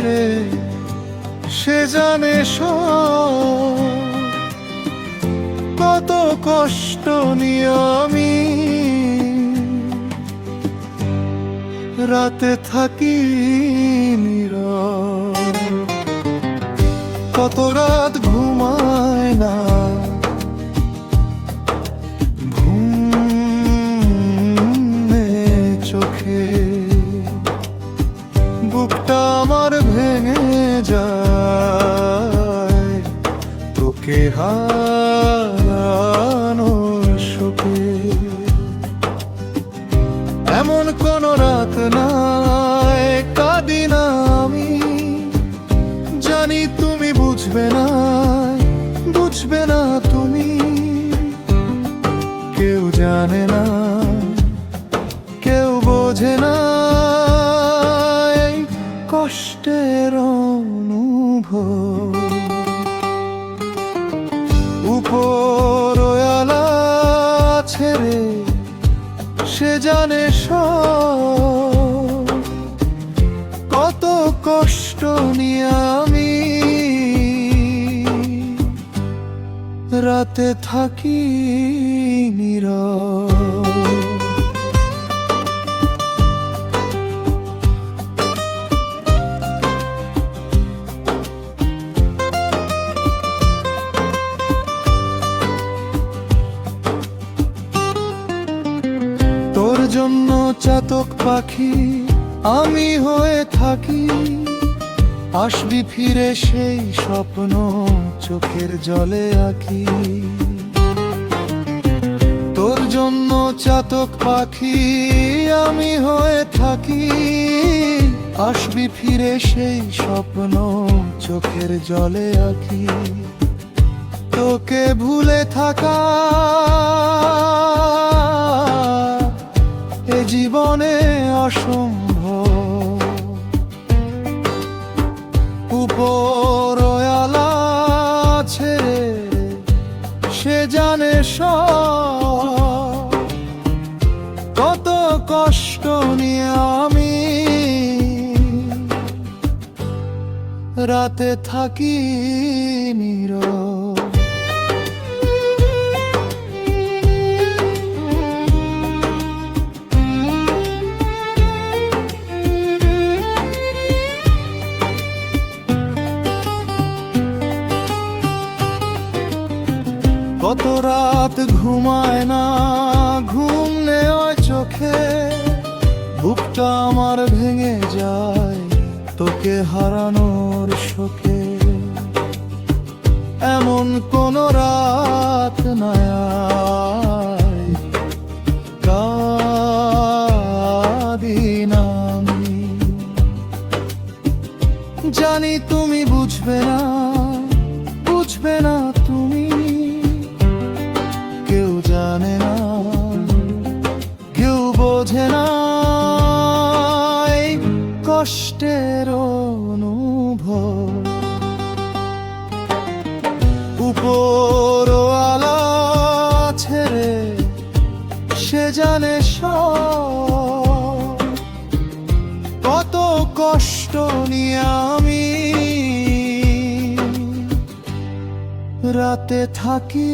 ছেড়ে সে জানে সব। কত কষ্ট নিয়ে আমি রাতে থাকি নীরব, কত রাত ঘুমায় না, চোখে বুকটা আমার ভেঙে যায় তোকে হারানোর শোকে। এমন কোন রাত নাই কাঁদি না আমি, জানি তুমি বুঝবে না, বুঝবে না তুমি। কেউ জানে না, কেউ বোঝে না এই কষ্টের অনুভব। উপরওয়ালা ছেড়ে সে জানে সব। কত কষ্ট নিয়ে আমি রাতে থাকি নীরব। তোর জন্য চাতক পাখি আমি হয়ে থাকি, আসবি ফিরে সেই স্বপ্ন চোখের জলে আঁকি। তোর জন্য চাতক পাখি আমি হয়ে থাকি, আসবি ফিরে সেই স্বপ্ন চোখের জলে আঁকি। তোকে ভুলে থাকা এ জীবনে অসম্ভব। উপরওয়ালা ছেড়ে সে জানে সব। কত কষ্ট নিয়ে আমি রাতে থাকি নীরব। কত রাত ঘুমায় না, ঘুম নেই চোখে, বুকটা আমার ভেঙে যায় তোকে হারানোর শোকে। এমন কোন রাত নাই কাঁদি না আমি, জানি তুমি বুঝবে না, বুঝবে না তুমি। কেউ জানে না, কেউ বোঝে না এই কষ্টের অনুভব। উপরওয়ালা ছেড়ে সে জানে সব। কত কষ্ট নিয়ে আমি রাতে থাকি